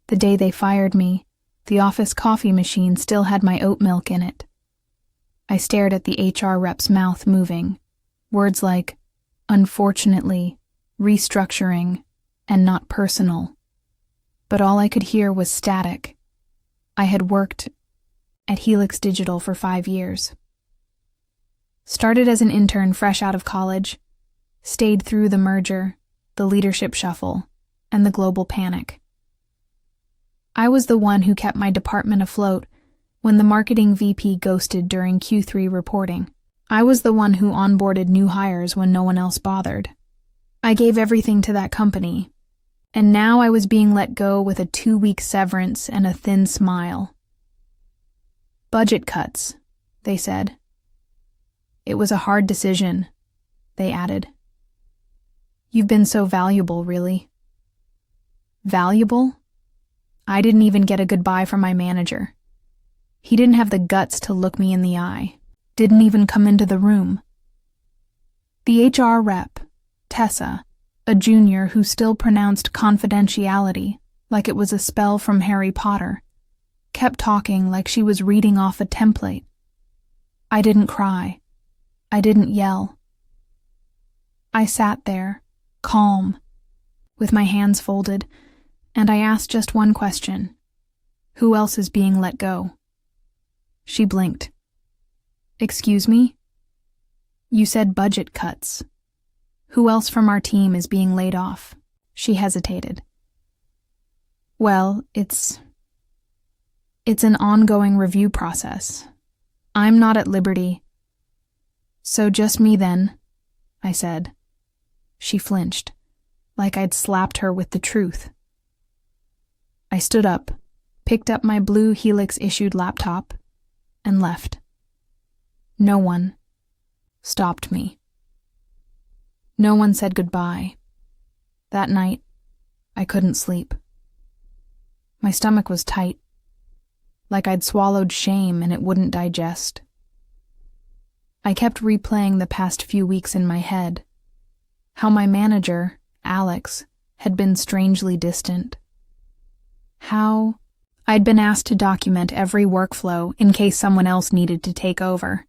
The day they fired me, the office coffee machine still had my oat milk in it. I stared at the HR rep's mouth moving, words like, unfortunately, restructuring, and not personal. But all I could hear was static. I had worked at Helix Digital for 5 years. Started as an intern fresh out of college, stayed through the merger, the leadership shuffle, and the global panic. I was the one who kept my department afloat when the marketing VP ghosted during Q3 reporting. I was the one who onboarded new hires when no one else bothered. I gave everything to that company, and now I was being let go with a 2-week severance and a thin smile. Budget cuts, they said. It was a hard decision, they added. You've been so valuable, really. Valuable? I didn't even get a goodbye from my manager. He didn't have the guts to look me in the eye, didn't even come into the room. The HR rep, Tessa, a junior who still pronounced confidentiality like it was a spell from Harry Potter, kept talking like she was reading off a template. I didn't cry. I didn't yell. I sat there, calm, with my hands folded, and I asked just one question. Who else is being let go? She blinked. Excuse me? You said budget cuts. Who else from our team is being laid off? She hesitated. Well, it's an ongoing review process. I'm not at liberty. So just me then, I said. She flinched, like I'd slapped her with the truth. I stood up, picked up my blue Helix-issued laptop, and left. No one stopped me. No one said goodbye. That night, I couldn't sleep. My stomach was tight, like I'd swallowed shame and it wouldn't digest. I kept replaying the past few weeks in my head, how my manager, Alex, had been strangely distant. How I'd been asked to document every workflow in case someone else needed to take over.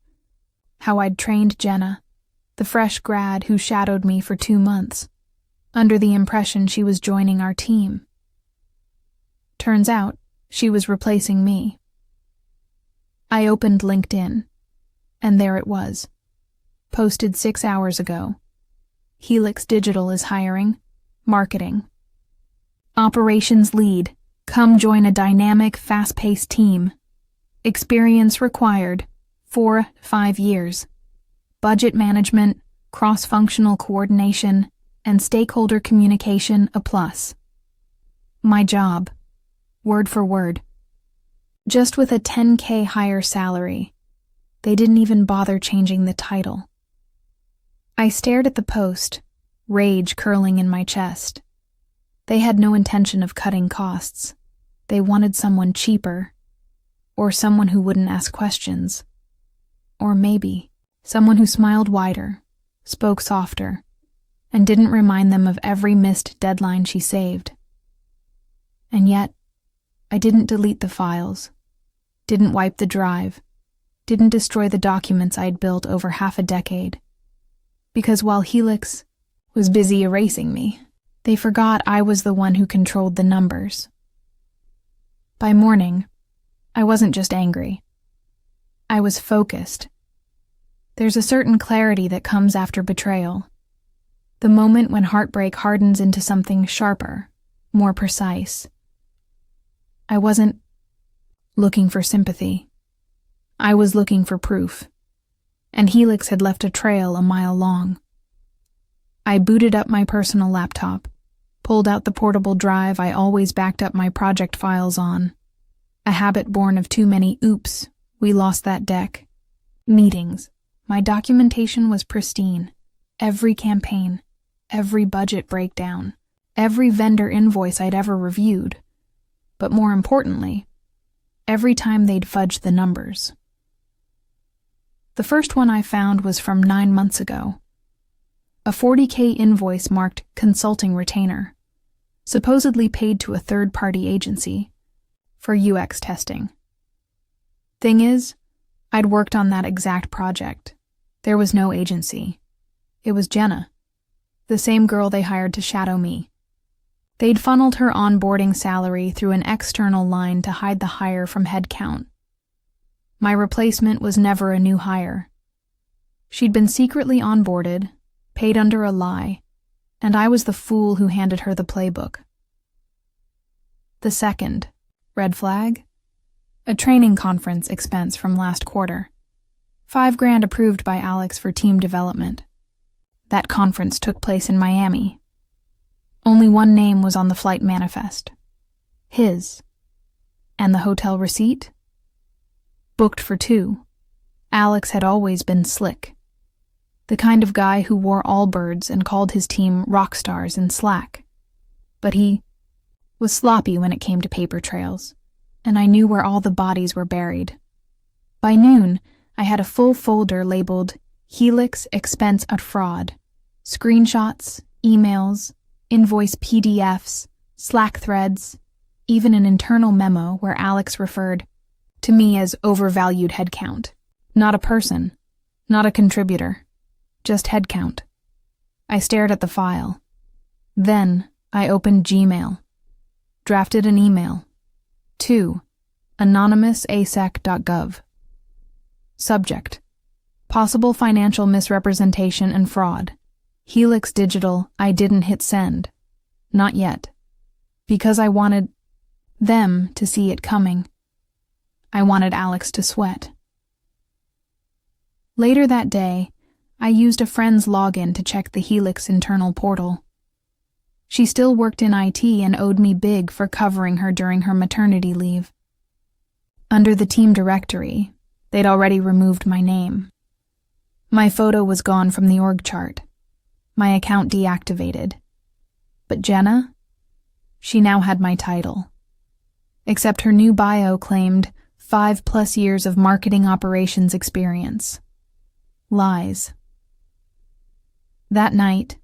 How I'd trained Jenna, the fresh grad who shadowed me for 2 months, under the impression she was joining our team. Turns out, she was replacing me. I opened LinkedIn, and there it was, posted 6 hours ago. Helix Digital is hiring, marketing. Operations lead. Come join a dynamic, fast-paced team. Experience required, 4-5 years. Budget management, cross-functional coordination, and stakeholder communication a plus. My job, word for word. Just with a $10K higher salary. They didn't even bother changing the title. I stared at the post, rage curling in my chest. They had no intention of cutting costs. They wanted someone cheaper, or someone who wouldn't ask questions, or maybe someone who smiled wider, spoke softer, and didn't remind them of every missed deadline she saved. And yet, I didn't delete the files, didn't wipe the drive, didn't destroy the documents I'd built over half a decade, because while Helix was busy erasing me, they forgot I was the one who controlled the numbers. By morning, I wasn't just angry. I was focused. There's a certain clarity that comes after betrayal. The moment when heartbreak hardens into something sharper, more precise. I wasn't looking for sympathy. I was looking for proof. And Helix had left a trail a mile long. I booted up my personal laptop, pulled out the portable drive I always backed up my project files on. A habit born of too many oops, we lost that deck. Meetings. My documentation was pristine. Every campaign, every budget breakdown, every vendor invoice I'd ever reviewed. But more importantly, every time they'd fudged the numbers. The first one I found was from 9 months ago. A $40K invoice marked consulting retainer. supposedly paid to a third-party agency for UX testing. Thing is, I'd worked on that exact project. There was no agency. It was Jenna, the same girl they hired to shadow me. They'd funneled her onboarding salary through an external line to hide the hire from headcount. My replacement was never a new hire. She'd been secretly onboarded, paid under a lie, and I was the fool who handed her the playbook. The second, red flag? A training conference expense from last quarter. $5,000 approved by Alex for team development. That conference took place in Miami. Only one name was on the flight manifest. His. And the hotel receipt? Booked for 2. Alex had always been slick. The kind of guy who wore Allbirds and called his team rock stars in Slack. But he was sloppy when it came to paper trails, and I knew where all the bodies were buried. By noon, I had a full folder labeled Helix Expense at Fraud. Screenshots, emails, invoice PDFs, Slack threads, even an internal memo where Alex referred to me as overvalued headcount. Not a person, not a contributor, just headcount. I stared at the file. Then I opened Gmail. Drafted an email. To anonymous.asec.gov. Subject: possible financial misrepresentation and fraud. Helix Digital, I didn't hit send. Not yet. Because I wanted them to see it coming. I wanted Alex to sweat. Later that day, I used a friend's login to check the Helix internal portal. She still worked in IT and owed me big for covering her during her maternity leave. Under the team directory, they'd already removed my name. My photo was gone from the org chart. My account deactivated. But Jenna? She now had my title. Except her new bio claimed 5+ years of marketing operations experience. Lies. That night,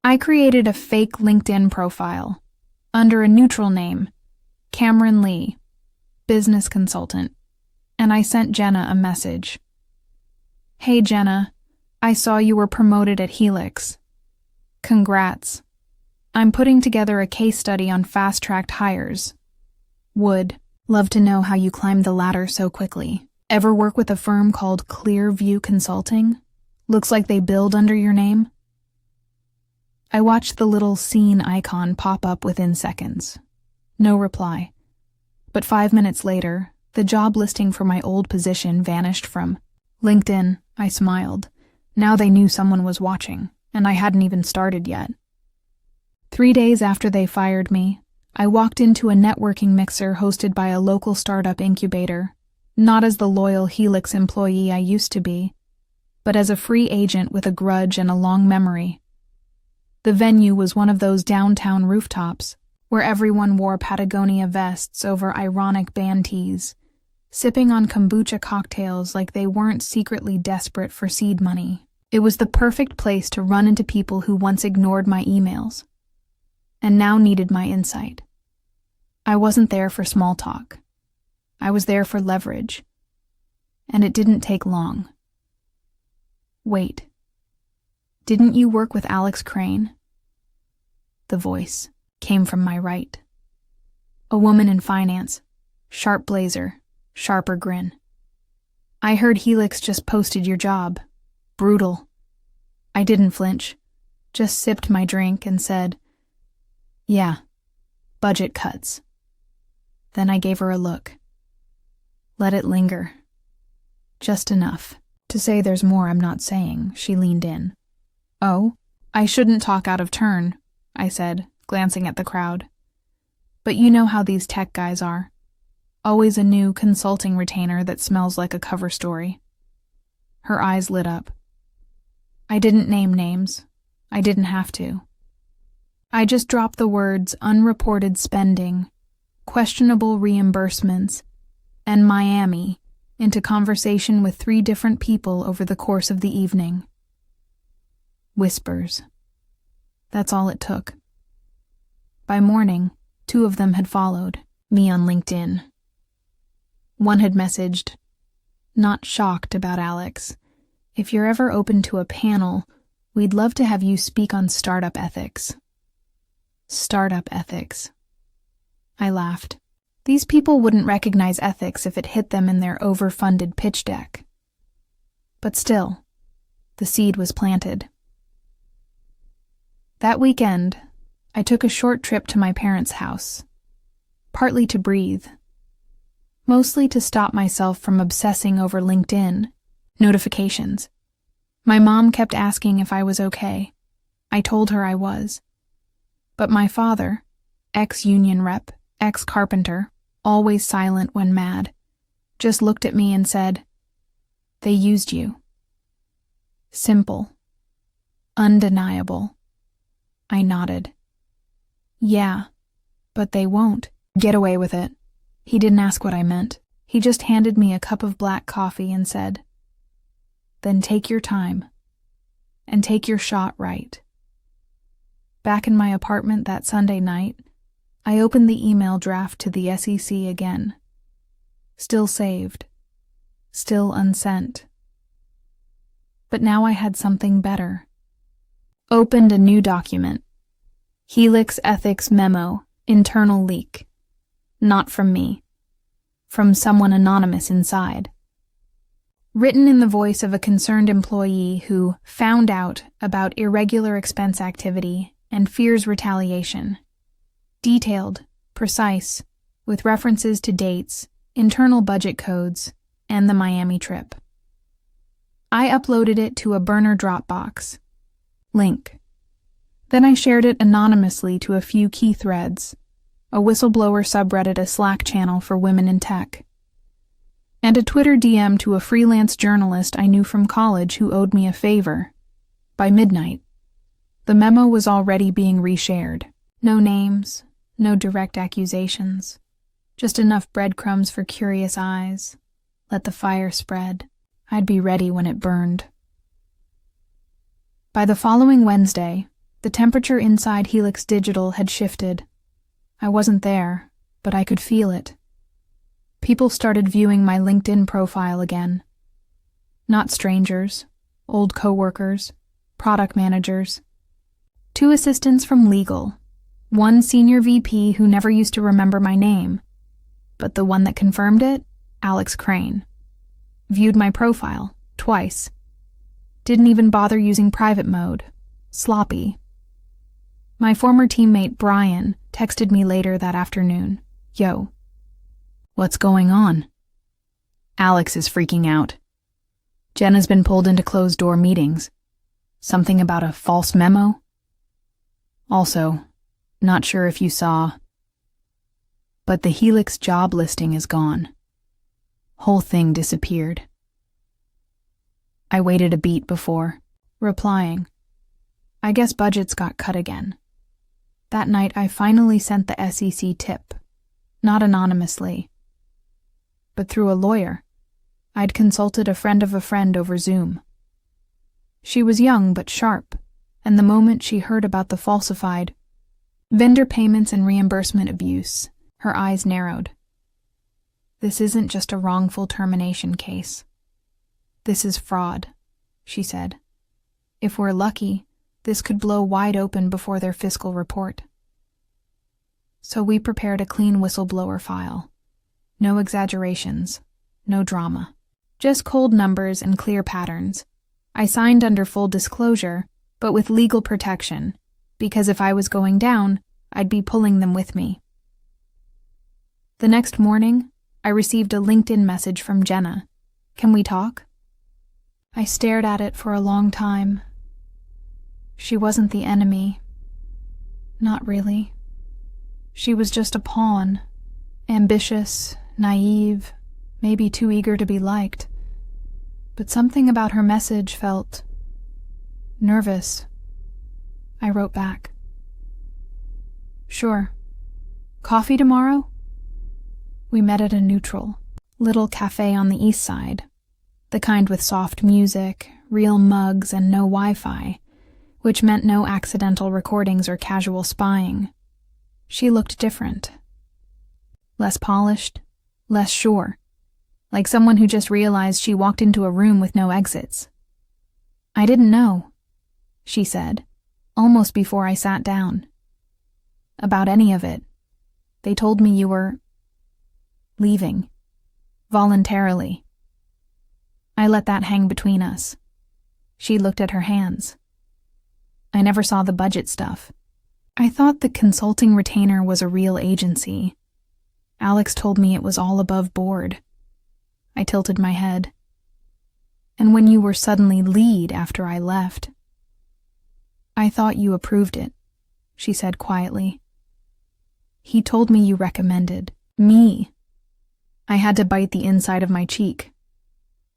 I created a fake LinkedIn profile under a neutral name, Cameron Lee, business consultant, and I sent Jenna a message. Hey Jenna, I saw you were promoted at Helix. Congrats. I'm putting together a case study on fast-tracked hires. Would love to know how you climbed the ladder so quickly. Ever work with a firm called Clearview Consulting? Looks like they build under your name. I watched the little scene icon pop up within seconds. No reply. But 5 minutes later, the job listing for my old position vanished from LinkedIn. I smiled. Now they knew someone was watching, and I hadn't even started yet. 3 days after they fired me, I walked into a networking mixer hosted by a local startup incubator, not as the loyal Helix employee I used to be, but as a free agent with a grudge and a long memory. The venue was one of those downtown rooftops, where everyone wore Patagonia vests over ironic band tees, sipping on kombucha cocktails like they weren't secretly desperate for seed money. It was the perfect place to run into people who once ignored my emails, and now needed my insight. I wasn't there for small talk. I was there for leverage. And it didn't take long. Wait. Didn't you work with Alex Crane? The voice came from my right. A woman in finance, sharp blazer, sharper grin. I heard Helix just posted your job. Brutal. I didn't flinch, just sipped my drink and said, yeah, budget cuts. Then I gave her a look. Let it linger. Just enough to say there's more I'm not saying. She leaned in. Oh, I shouldn't talk out of turn, I said, glancing at the crowd. But you know how these tech guys are. Always a new consulting retainer that smells like a cover story. Her eyes lit up. I didn't name names. I didn't have to. I just dropped the words unreported spending, questionable reimbursements, and Miami into conversation with 3 different people over the course of the evening. Whispers. That's all it took. By morning, 2 of them had followed me on LinkedIn. One had messaged, "Not shocked about Alex. If you're ever open to a panel, we'd love to have you speak on startup ethics." Startup ethics. I laughed. These people wouldn't recognize ethics if it hit them in their overfunded pitch deck. But still, the seed was planted. That weekend, I took a short trip to my parents' house, partly to breathe, mostly to stop myself from obsessing over LinkedIn notifications. My mom kept asking if I was okay. I told her I was. But my father, ex-union rep, ex-carpenter, always silent when mad, just looked at me and said, "They used you." Simple. Undeniable. I nodded. Yeah, but they won't. Get away with it. He didn't ask what I meant. He just handed me a cup of black coffee and said, "Then take your time. And take your shot right." Back in my apartment that Sunday night, I opened the email draft to the SEC again. Still saved. Still unsent. But now I had something better. Opened a new document. Helix Ethics Memo, internal leak. Not from me. From someone anonymous inside. Written in the voice of a concerned employee who found out about irregular expense activity and fears retaliation. Detailed, precise, with references to dates, internal budget codes, and the Miami trip. I uploaded it to a burner Dropbox. Link. Then I shared it anonymously to a few key threads, a whistleblower subreddit, a Slack channel for women in tech, and a Twitter DM to a freelance journalist I knew from college who owed me a favor. By midnight, the memo was already being reshared. No names, no direct accusations, just enough breadcrumbs for curious eyes. Let the fire spread. I'd be ready when it burned. By the following Wednesday, the temperature inside Helix Digital had shifted. I wasn't there, but I could feel it. People started viewing my LinkedIn profile again. Not strangers, old coworkers, product managers. 2 assistants from legal. 1 senior VP who never used to remember my name. But the one that confirmed it, Alex Crane. Viewed my profile, twice. Didn't even bother using private mode. Sloppy. My former teammate Brian texted me later that afternoon. "Yo. What's going on?" Alex is freaking out. Jenna's been pulled into closed-door meetings. Something about a false memo? Also, not sure if you saw, but the Helix job listing is gone. Whole thing disappeared. I waited a beat before replying. I guess budgets got cut again. That night I finally sent the SEC tip, not anonymously, but through a lawyer. I'd consulted a friend of a friend over Zoom. She was young but sharp, and the moment she heard about the falsified vendor payments and reimbursement abuse, her eyes narrowed. "This isn't just a wrongful termination case. This is fraud," she said. "If we're lucky, this could blow wide open before their fiscal report." So we prepared a clean whistleblower file. No exaggerations, no drama. Just cold numbers and clear patterns. I signed under full disclosure, but with legal protection, because if I was going down, I'd be pulling them with me. The next morning, I received a LinkedIn message from Jenna. "Can we talk?" I stared at it for a long time. She wasn't the enemy. Not really. She was just a pawn. Ambitious, naive, maybe too eager to be liked. But something about her message felt nervous. I wrote back. "Sure. Coffee tomorrow?" We met at a neutral, little cafe on the east side. The kind with soft music, real mugs, and no Wi-Fi, which meant no accidental recordings or casual spying. She looked different. Less polished, less sure, like someone who just realized she walked into a room with no exits. "I didn't know," she said, almost before I sat down. "About any of it. They told me you were leaving. Voluntarily." I let that hang between us. She looked at her hands. "I never saw the budget stuff. I thought the consulting retainer was a real agency. Alex told me it was all above board." I tilted my head. "And when you were suddenly lead after I left." "I thought you approved it," she said quietly. "He told me you recommended me." I had to bite the inside of my cheek.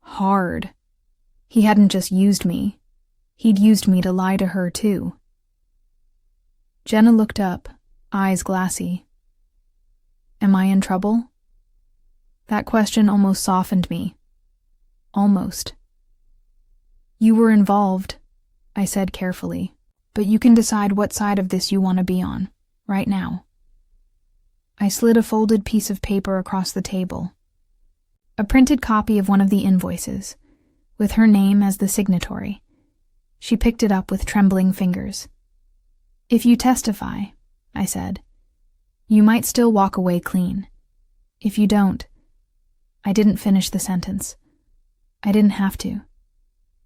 Hard. He hadn't just used me. He'd used me to lie to her, too. Jenna looked up, eyes glassy. "Am I in trouble?" That question almost softened me. Almost. "You were involved," I said carefully, "but you can decide what side of this you want to be on, right now." I slid a folded piece of paper across the table. A printed copy of one of the invoices, with her name as the signatory. She picked it up with trembling fingers. "If you testify," I said, "you might still walk away clean. If you don't..." I didn't finish the sentence. I didn't have to.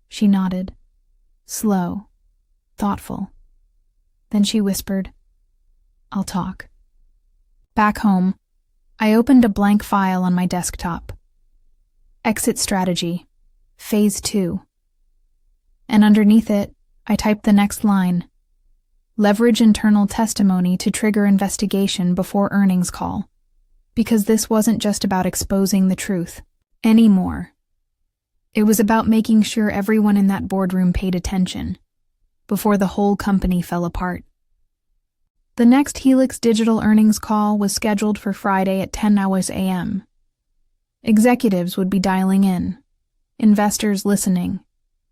She nodded. Slow, thoughtful. Then she whispered, "I'll talk." Back home, I opened a blank file on my desktop. Exit strategy, phase 2. And underneath it, I typed the next line. Leverage internal testimony to trigger investigation before earnings call. Because this wasn't just about exposing the truth anymore. It was about making sure everyone in that boardroom paid attention before the whole company fell apart. The next Helix Digital earnings call was scheduled for Friday at 10 a.m. Executives would be dialing in, investors listening,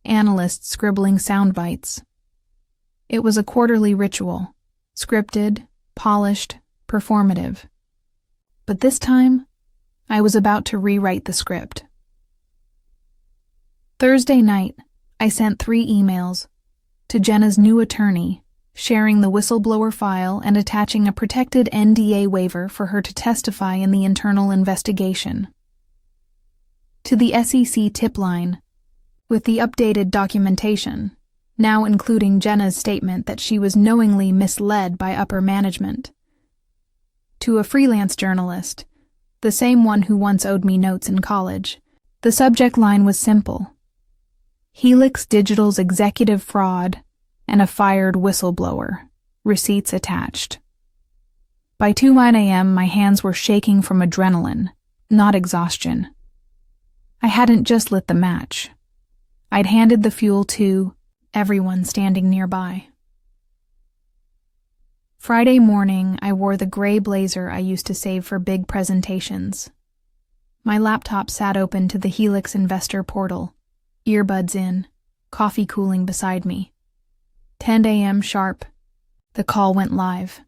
analysts scribbling sound bites. It was a quarterly ritual, scripted, polished, performative. But this time, I was about to rewrite the script. Thursday night, I sent 3 emails to Jenna's new attorney, sharing the whistleblower file and attaching a protected NDA waiver for her to testify in the internal investigation. To the SEC tip line, with the updated documentation, now including Jenna's statement that she was knowingly misled by upper management. To a freelance journalist, the same one who once owed me notes in college, the subject line was simple: Helix Digital's executive fraud and a fired whistleblower, receipts attached. By 2:09 a.m., my hands were shaking from adrenaline, not exhaustion. I hadn't just lit the match. I'd handed the fuel to everyone standing nearby. Friday morning, I wore the gray blazer I used to save for big presentations. My laptop sat open to the Helix investor portal, earbuds in, coffee cooling beside me. 10 a.m. sharp, the call went live.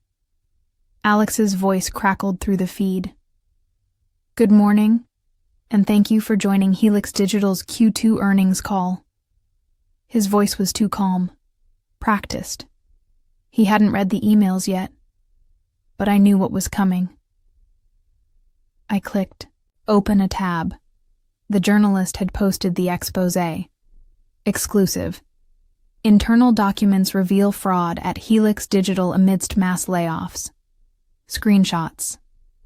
Alex's voice crackled through the feed. "Good morning, and thank you for joining Helix Digital's Q2 earnings call." His voice was too calm, practiced. He hadn't read the emails yet, but I knew what was coming. I clicked, open a tab. The journalist had posted the exposé. Exclusive. Internal documents reveal fraud at Helix Digital amidst mass layoffs. Screenshots,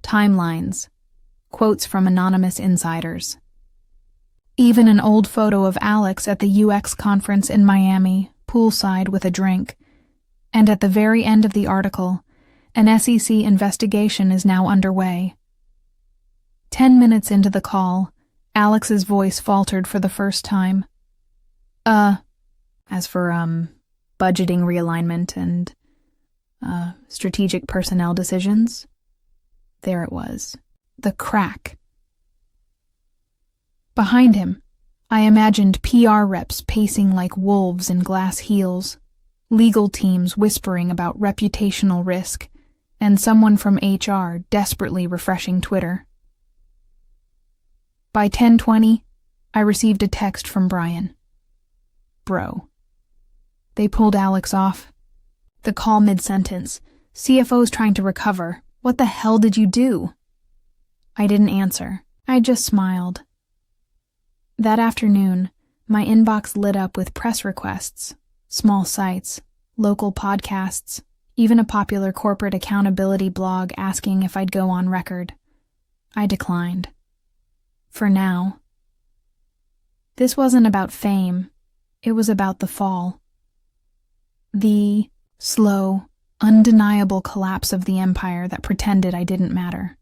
timelines, quotes from anonymous insiders. Even an old photo of Alex at the UX conference in Miami, poolside with a drink. And at the very end of the article, an SEC investigation is now underway. 10 minutes into the call, Alex's voice faltered for the first time. As for, budgeting realignment and, strategic personnel decisions. There it was. The crack. Behind him, I imagined PR reps pacing like wolves in glass heels, legal teams whispering about reputational risk, and someone from HR desperately refreshing Twitter. By 10:20, I received a text from Brian. Bro. They pulled Alex off. The call mid-sentence. CFO's trying to recover. What the hell did you do? I didn't answer. I just smiled. That afternoon, my inbox lit up with press requests, small sites, local podcasts, even a popular corporate accountability blog asking if I'd go on record. I declined. For now. This wasn't about fame. It was about the fall. The slow, undeniable collapse of the empire that pretended I didn't matter.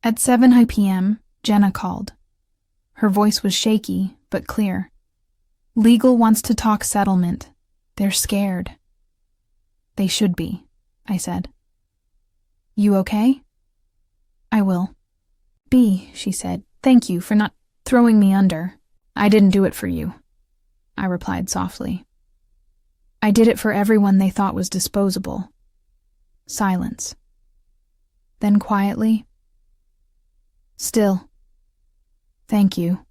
At 7 p.m., Jenna called. Her voice was shaky, but clear. Legal wants to talk settlement. They're scared. They should be, I said. You okay? I will. B, she said, thank you for not throwing me under. I didn't do it for you, I replied softly. I did it for everyone they thought was disposable. Silence. Then quietly, still, thank you.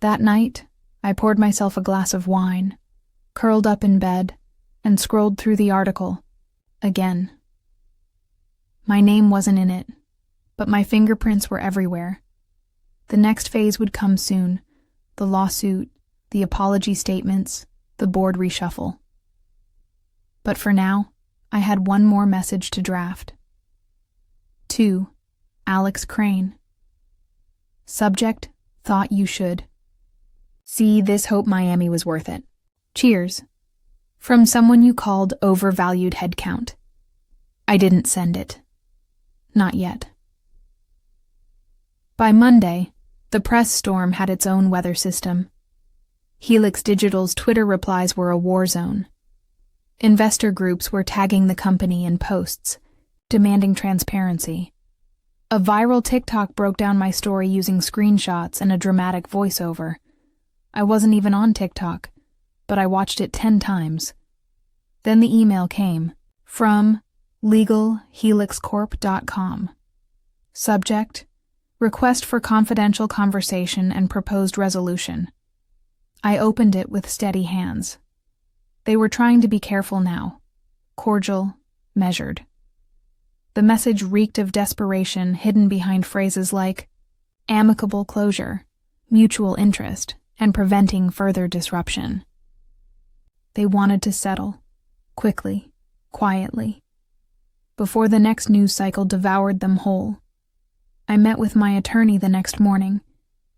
That night, I poured myself a glass of wine, curled up in bed, and scrolled through the article, again. My name wasn't in it, but my fingerprints were everywhere. The next phase would come soon, the lawsuit, the apology statements, the board reshuffle. But for now, I had one more message to draft. To Alex Crane. Subject, thought you should. See, this hope Miami was worth it. Cheers. From someone you called overvalued headcount. I didn't send it. Not yet. By Monday, the press storm had its own weather system. Helix Digital's Twitter replies were a war zone. Investor groups were tagging the company in posts, demanding transparency. A viral TikTok broke down my story using screenshots and a dramatic voiceover. I wasn't even on TikTok, but I watched it 10 times. Then the email came from legalhelixcorp.com. Subject, request for confidential conversation and proposed resolution. I opened it with steady hands. They were trying to be careful now, cordial, measured. The message reeked of desperation hidden behind phrases like amicable closure, mutual interest, and preventing further disruption. They wanted to settle, quickly, quietly, before the next news cycle devoured them whole. I met with my attorney the next morning,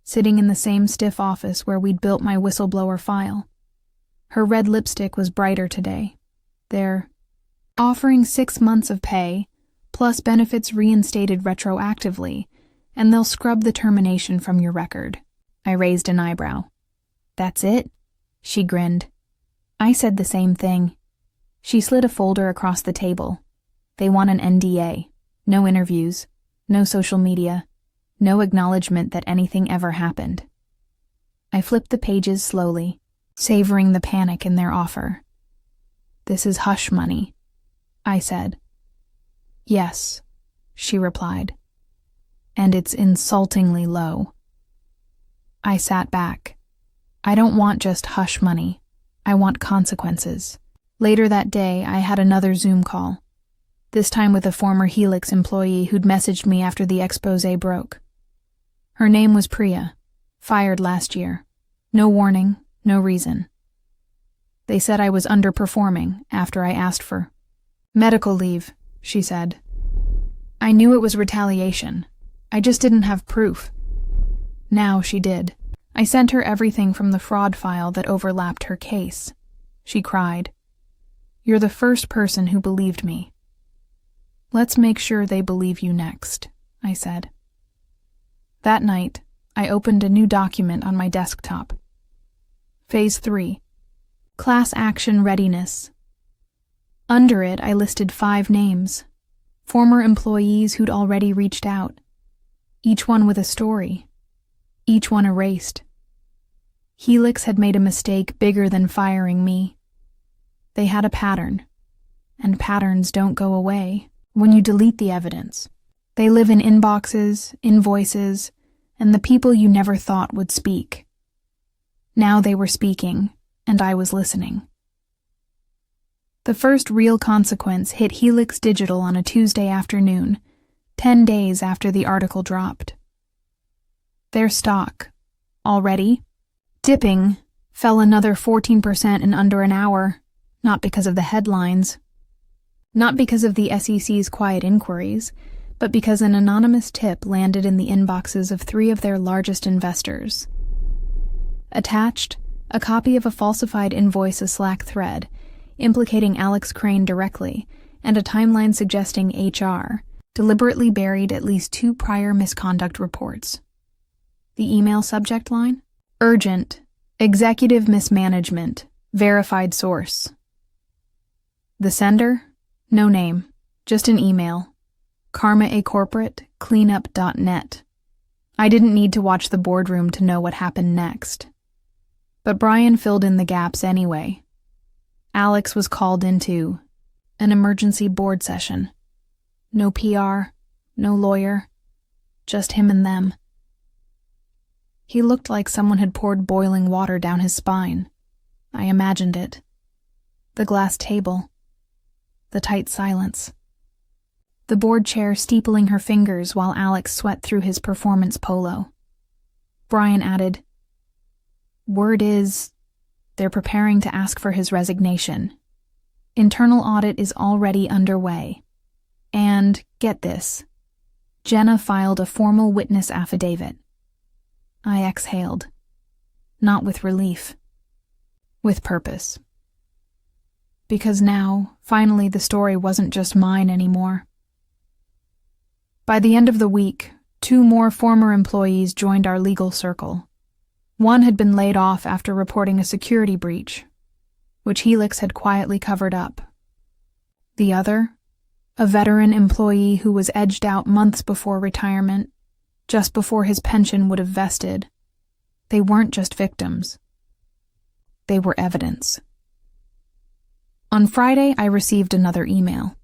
sitting in the same stiff office where we'd built my whistleblower file. Her red lipstick was brighter today. They're offering 6 months of pay, plus benefits reinstated retroactively, and they'll scrub the termination from your record. I raised an eyebrow. That's it? She grinned. I said the same thing. She slid a folder across the table. They want an NDA. No interviews. No social media. No acknowledgement that anything ever happened. I flipped the pages slowly, savoring the panic in their offer. This is hush money, I said. Yes, she replied. And it's insultingly low. I sat back. I don't want just hush money. I want consequences. Later that day, I had another Zoom call, this time with a former Helix employee who'd messaged me after the expose broke. Her name was Priya, fired last year. No warning, no reason. They said I was underperforming after I asked for medical leave, she said. I knew it was retaliation. I just didn't have proof. Now she did. I sent her everything from the fraud file that overlapped her case. She cried. You're the first person who believed me. Let's make sure they believe you next, I said. That night, I opened a new document on my desktop. Phase 3. Class Action Readiness. Under it, I listed 5 names. Former employees who'd already reached out. Each one with a story. Each one erased. Helix had made a mistake bigger than firing me. They had a pattern, and patterns don't go away when you delete the evidence. They live in inboxes, invoices, and the people you never thought would speak. Now they were speaking, and I was listening. The first real consequence hit Helix Digital on a Tuesday afternoon, 10 days after the article dropped. Their stock, already dipping, fell another 14% in under an hour, not because of the headlines, not because of the SEC's quiet inquiries, but because an anonymous tip landed in the inboxes of 3 of their largest investors. Attached, a copy of a falsified invoice, a Slack thread, implicating Alex Crane directly, and a timeline suggesting HR deliberately buried at least 2 prior misconduct reports. The email subject line? Urgent, executive mismanagement, verified source. The sender? No name, just an email. karmaacorporate@cleanup.net. I didn't need to watch the boardroom to know what happened next. But Brian filled in the gaps anyway. Alex was called into an emergency board session. No PR, no lawyer, just him and them. He looked like someone had poured boiling water down his spine. I imagined it. The glass table. The tight silence. The board chair steepling her fingers while Alex sweat through his performance polo. Brian added, "Word is, they're preparing to ask for his resignation. Internal audit is already underway. And, get this, Jenna filed a formal witness affidavit." I exhaled. Not with relief. With purpose. Because now, finally, the story wasn't just mine anymore. By the end of the week, 2 more former employees joined our legal circle. One had been laid off after reporting a security breach, which Helix had quietly covered up. The other, a veteran employee who was edged out months before retirement, just before his pension would have vested. They weren't just victims. They were evidence. On Friday, I received another email,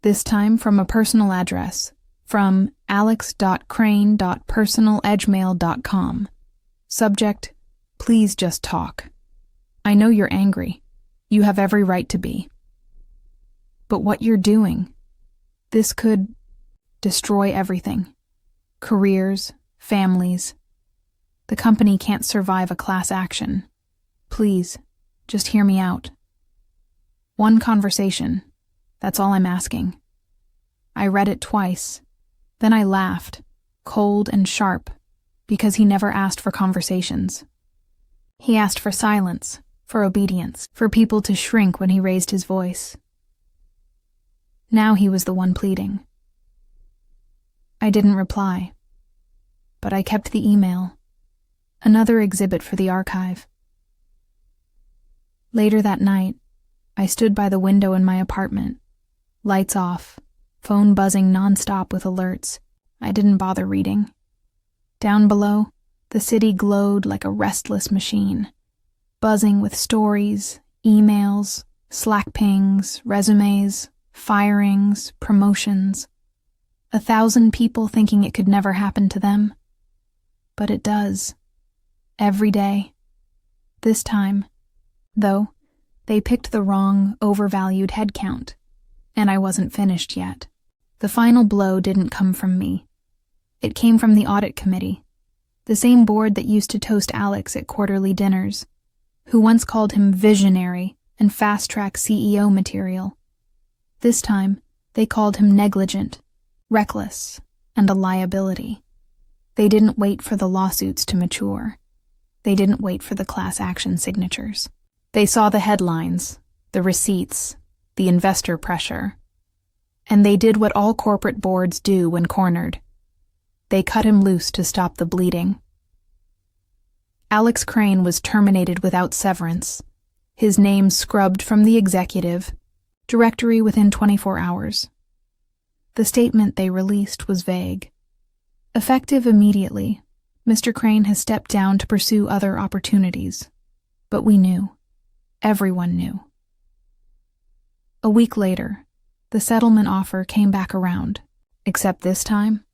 this time from a personal address, from alex.crane.personaledgemail.com. Subject, "Please just talk. I know you're angry. You have every right to be. But what you're doing, this could destroy everything. Careers, families. The company can't survive a class action. Please, just hear me out. One conversation, that's all I'm asking." I read it twice. Then I laughed, cold and sharp, because he never asked for conversations. He asked for silence, for obedience, for people to shrink when he raised his voice. Now he was the one pleading. I didn't reply, but I kept the email, another exhibit for the archive. Later that night, I stood by the window in my apartment, lights off, phone buzzing nonstop with alerts. I didn't bother reading. Down below, the city glowed like a restless machine, buzzing with stories, emails, Slack pings, resumes, firings, promotions. 1,000 people thinking it could never happen to them. But it does. Every day. This time, though, they picked the wrong, overvalued head count, and I wasn't finished yet. The final blow didn't come from me. It came from the audit committee, the same board that used to toast Alex at quarterly dinners, who once called him visionary and fast-track CEO material. This time, they called him negligent, reckless, and a liability. They didn't wait for the lawsuits to mature. They didn't wait for the class action signatures. They saw the headlines, the receipts, the investor pressure, and they did what all corporate boards do when cornered. They cut him loose to stop the bleeding. Alex Crane was terminated without severance, his name scrubbed from the executive directory within 24 hours. The statement they released was vague. Effective immediately, Mr. Crane has stepped down to pursue other opportunities. But we knew. Everyone knew. A week later, the settlement offer came back around, except this time,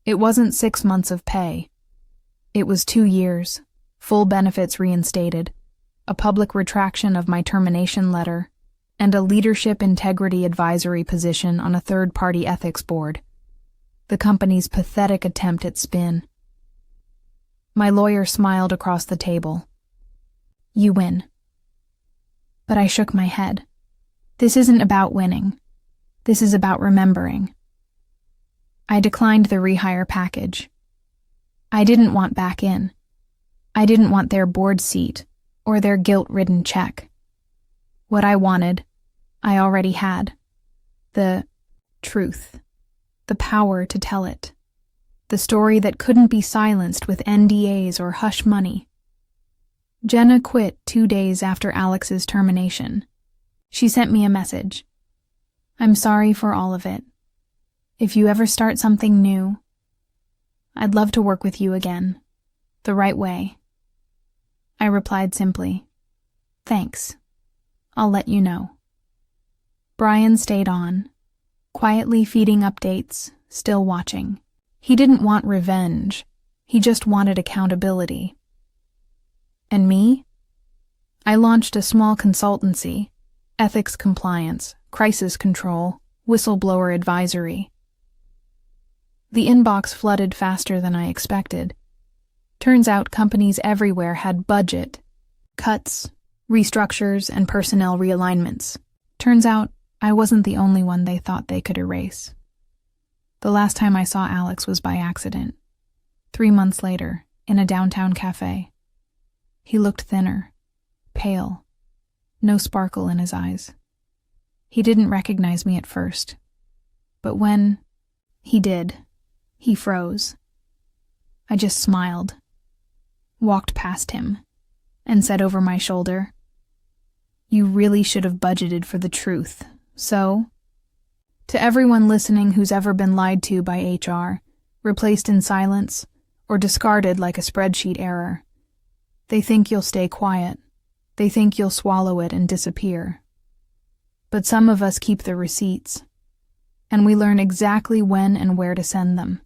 it wasn't 6 months of pay. It was 2 years, full benefits reinstated, a public retraction of my termination letter, and a leadership integrity advisory position on a third-party ethics board. The company's pathetic attempt at spin. My lawyer smiled across the table. You win. But I shook my head. This isn't about winning. This is about remembering. I declined the rehire package. I didn't want back in. I didn't want their board seat or their guilt-ridden check. What I wanted, I already had. The truth. The power to tell it. The story that couldn't be silenced with NDAs or hush money. Jenna quit 2 days after Alex's termination. She sent me a message. I'm sorry for all of it. If you ever start something new, I'd love to work with you again, the right way. I replied simply, thanks. I'll let you know. Brian stayed on, quietly feeding updates, still watching. He didn't want revenge. He just wanted accountability. And me? I launched a small consultancy, ethics compliance, crisis control, whistleblower advisory. The inbox flooded faster than I expected. Turns out companies everywhere had budget, cuts, restructures, and personnel realignments. Turns out I wasn't the only one they thought they could erase. The last time I saw Alex was by accident. 3 months later, in a downtown cafe. He looked thinner, pale, no sparkle in his eyes. He didn't recognize me at first. But when he did, he froze. I just smiled, walked past him, and said over my shoulder, You really should have budgeted for the truth, so? To everyone listening who's ever been lied to by HR, replaced in silence, or discarded like a spreadsheet error, they think you'll stay quiet. They think you'll swallow it and disappear. But some of us keep the receipts, and we learn exactly when and where to send them.